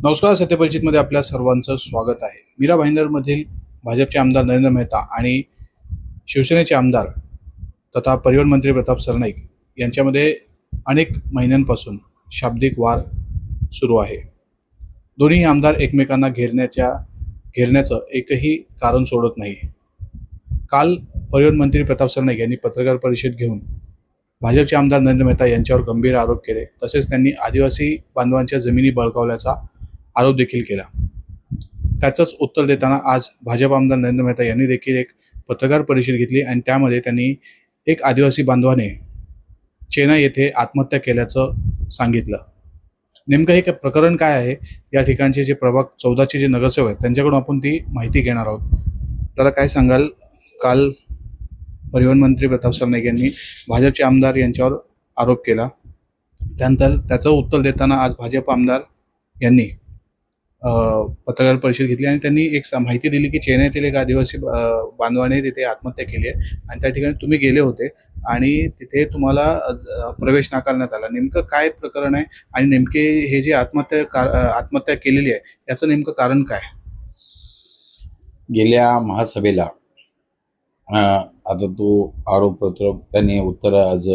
नमस्कार. सत्यपरिचितमध्ये आपल्या सर्वांचं स्वागत आहे. मीरा भाईंदरमधील भाजपचे आमदार नरेंद्र मेहता आणि शिवसेनेचे आमदार तथा परिवहन मंत्री प्रताप सरनाईक यांच्यामध्ये अनेक महिन्यांपासून शाब्दिक वार सुरू आहे. दोन्ही आमदार एकमेकांना घेरण्याचं एकही कारण सोडत नाही. काल परिवहन मंत्री प्रताप सरनाईक यांनी पत्रकार परिषद घेऊन भाजपचे आमदार नरेंद्र मेहता यांच्यावर गंभीर आरोप केले. तसेच त्यांनी आदिवासी बांधवांच्या जमिनी बळकावल्याचा आरोप देखील केला. त्याचंच उत्तर देताना आज भाजप आमदार नरेंद्र मेहता यांनी देखील एक पत्रकार परिषद घेतली आणि त्यामध्ये त्यांनी एक आदिवासी बांधवाने चेन्नई येथे आत्महत्या केल्याचं सांगितलं. नेमकं हे प्रकरण काय आहे, या ठिकाणचे जे प्रभाग 14चे जे नगरसेवक आहेत त्यांच्याकडून आपण ती माहिती घेणार आहोत. त्याला काय सांगाल? काल परिवहन मंत्री प्रताप सरनाईक यांनी भाजपचे आमदार यांच्यावर आरोप केला. त्यानंतर त्याचं उत्तर देताना आज भाजप आमदार यांनी पत्रकार परिषद घेतली आणि त्यांनी एक माहिती दिली की चेन्नईतील एक आदिवासी बांधवाने तिथे आत्महत्या केली आहे आणि त्या ठिकाणी तुम्ही गेले होते आणि तिथे तुम्हाला प्रवेश नाकारण्यात आला. नेमकं काय प्रकरण आहे आणि नेमके हे जे आत्महत्या केलेली आहे याचं नेमकं कारण काय? गेल्या महासभेला आता तो आरोप प्रत्यारोप त्यांनी उत्तर आज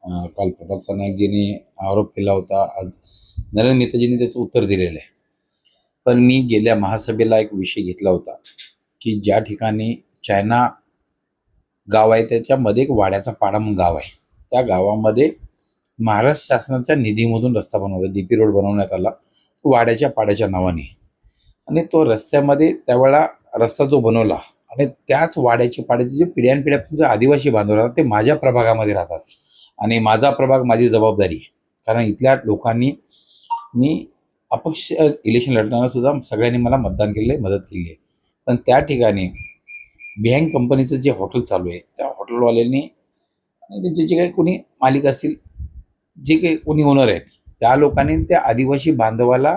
काल प्रताप सरनाईकजींनी आरोप केला होता. आज नरेंद्र मेहताजींनी त्याचं उत्तर दिलेलं आहे. पण मी गेल्या महासभेला एक विषय घेतला होता की ज्या ठिकाणी चायना गाव आहे त्याच्यामध्ये एक वाड्याचा पाडा म्हणून गाव आहे. त्या गावामध्ये महाराष्ट्र शासनाच्या निधीमधून रस्ता बनवला, DP रोड बनवण्यात आला तो वाड्याच्या पाड्याच्या नावाने. आणि तो रस्त्यामध्ये त्यावेळेला रस्ता जो बनवला आणि त्याच वाड्याचे पाड्याचे जे पिढ्यानपिढ्यापासून जे आदिवासी बांधव राहतात ते माझ्या प्रभागामध्ये राहतात आणि माझा प्रभाग माझी जबाबदारी आहे. कारण इथल्या लोकांनी मी अपक्ष इलेक्शन लढताना सुद्धा सगळ्यांनी मला मतदान केलेलं आहे, मदत केली आहे. पण त्या ठिकाणी बिहाईंड कंपनीचं जे हॉटेल चालू आहे त्या हॉटेलवाल्यांनी आणि त्यांचे जे काही कोणी मालिक असतील, जे काही कोणी ओनर आहेत त्या लोकांनी त्या आदिवासी बांधवाला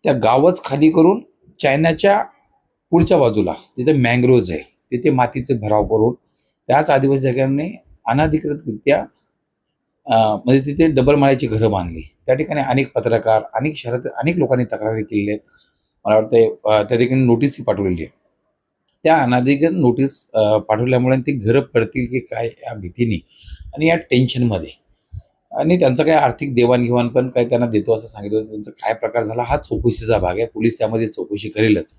त्या गावच खाली करून चायनाच्या पुढच्या बाजूला जिथे मँग्रोव्ज आहे तिथे मातीचे भराव करून त्याच आदिवासी जागांनी अनधिकृतरित्या म्हणजे तिथे डबल माळ्याची घरं बांधली. त्या ठिकाणी अनेक पत्रकार, अनेक लोकांनी तक्रारी केलेल्या आहेत. मला वाटतं त्या ठिकाणी नोटीसही पाठवलेली आहे. त्या अनधिकृत नोटीस पाठवल्यामुळे ती घरं पडतील की काय या भीतीने आणि या टेन्शनमध्ये आणि त्यांचं काय आर्थिक देवाणघेवाण पण काय त्यांना देतो असं सांगितलं होतं. त्यांचा काय प्रकार झाला हा चौकशीचा भाग आहे. पोलीस त्यामध्ये चौकशी करेलच.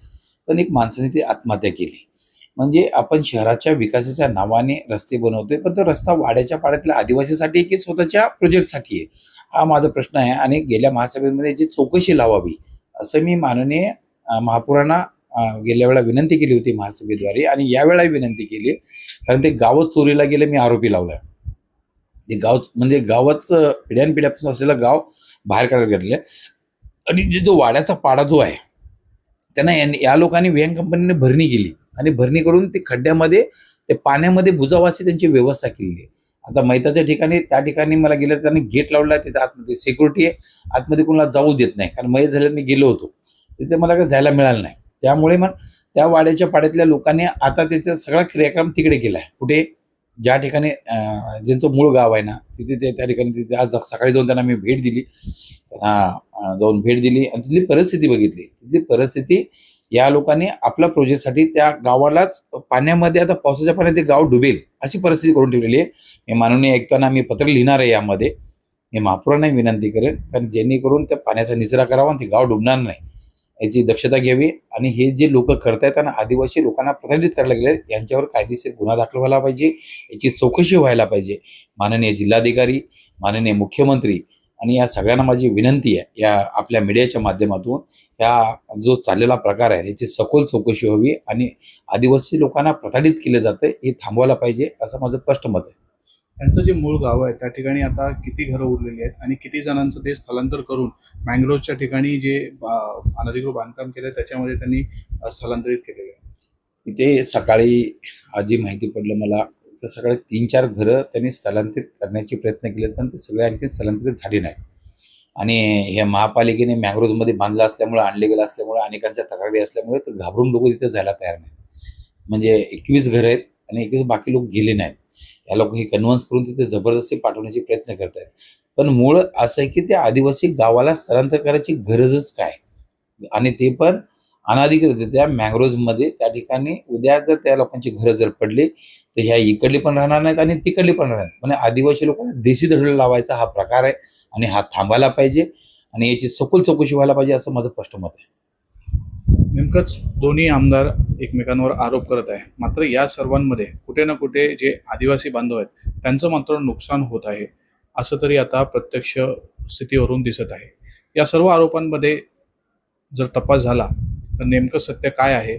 पण एक माणसाने ती आत्महत्या केली. म्हणजे आपण शहराच्या विकासाच्या नावाने रस्ते बनवतोय, पण तो रस्ता वाड्याच्या पाड्यातल्या आदिवासीसाठी की स्वतःच्या प्रोजेक्टसाठी आहे हा माझा प्रश्न आहे. आणि गेल्या महासभेमध्ये जी चौकशी लावावी असं मी माननीय महापौरांना गेल्या वेळा विनंती केली होती महासभेद्वारे आणि यावेळाही विनंती केली. कारण ते गावच चोरीला गेलं, मी आरोपी लावला. ते गाव म्हणजे गावच पिढ्यानपिढ्यापासून असलेलं गाव बाहेर काढायला गेलेलं आहे. आणि जो वाड्याचा पाडा जो आहे त्यांना या लोकांनी व्हीएन कंपनीने भरणी केली आणि भरणी करून ते खड्ड्यामध्ये ते पाण्यामध्ये बुजावाची त्यांची व्यवस्था केली आहे. आता मैताच्या ठिकाणी त्या ठिकाणी मला गेलं त्यांनी गेट लावला, तिथे आतमध्ये सिक्युरिटी आहे, आतमध्ये कोणाला जाऊ देत नाही. कारण मैत झाल्याने मी गेलो होतो तिथे मला काही जायला मिळालं नाही. त्यामुळे मग त्या वाड्याच्या पाड्यातल्या लोकांनी आता त्याचा सगळा क्रियाक्रम तिकडे केला आहे. कुठे ज्या ठिकाणी ज्यांचं मूळ गाव आहे ना तिथे ते त्या ठिकाणी तिथे आज सकाळी जाऊन त्यांना मी भेट दिली, त्यांना जाऊन भेट दिली आणि तिथली परिस्थिती बघितली. तिथली परिस्थिती या लोकांनी आपल्या प्रोजेक्टसाठी त्या गावालाच पाण्यामध्ये आता पावसाच्या पाण्यात ते गाव डुबेल अशी परिस्थिती करून ठेवलेली आहे. मी माननीय आयुक्तांना मी पत्र लिहिणार आहे. यामध्ये मी महापौरांनाही विनंती करेन कारण जेणेकरून त्या पाण्याचा निचरा करावा आणि ते गाव डुबणार नाही याची दक्षता घ्यावी. आणि हे जे लोक करतायत आणि आदिवासी लोकांना प्रताडित करायला गेले यांच्यावर कायदेशीर गुन्हा दाखल व्हायला पाहिजे, याची चौकशी व्हायला पाहिजे. माननीय जिल्हाधिकारी, माननीय मुख्यमंत्री आणि या सगळ्यांना माझी विनंती आहे या आपल्या मीडियाच्या माध्यमातून या जो चाललेला प्रकार आहे याची सखोल चौकशी व्हावी आणि आदिवासी लोकांना प्रताडित केले जाते हे थांबवायला पाहिजे असं माझं स्पष्ट मत आहे. त्यांचं जे मूळ गाव आहे त्या ठिकाणी आता किती घरं उरलेली आहेत आणि किती जणांचं ते स्थलांतर करून मँग्रोव्हच्या ठिकाणी जे अनधिकृत बांधकाम केलं त्याच्यामध्ये त्यांनी स्थलांतरित केलेलं आहे. तिथे सकाळी आज जी माहिती पडलं मला तर सकाळी 3-4 घरं त्यांनी स्थलांतरित करण्याचे प्रयत्न केले पण ते सगळे आणखी स्थलांतरित झाले नाहीत. आणि हे महापालिकेने मँग्रोव्हमध्ये बांधलं असल्यामुळे, आणले गेलं असल्यामुळे, अनेकांच्या तक्रारी असल्यामुळे तर घाबरून लोक तिथे जायला तयार नाहीत. म्हणजे 21 घरं आहेत आणि 21 बाकी लोक गेले नाहीत. या लोक हे कन्व्हिन्स करून तिथे जबरदस्ती पाठवण्याचे प्रयत्न करत आहेत. पण मूळ असं आहे की त्या आदिवासी गावाला स्थलांतर करायची गरजच काय. आणि ते पण अनाधिकृतरित्या मँग्रोव्हमध्ये. त्या ठिकाणी उद्या जर त्या लोकांची घरं जर पडली तर ह्या इकडली पण राहणार नाहीत आणि तिकडली पण राहणार नाहीत. म्हणजे आदिवासी लोकांना देशी धडे लावायचा हा प्रकार आहे आणि हा थांबायला पाहिजे आणि याची सखोल चौकशी व्हायला पाहिजे, असं माझं स्पष्ट मत आहे. नेमकंच दोन्ही आमदार एकमेकांवर आरोप करत आहे. मात्र या सर्वांमध्ये कुठे ना कुठे जे आदिवासी बांधव आहेत त्यांचं मात्र नुकसान होत आहे, असं तरी आता प्रत्यक्ष स्थितीवरून दिसत आहे. या सर्व आरोपांमध्ये जर तपास झाला तर नेमकं सत्य काय आहे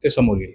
ते समोर येईल.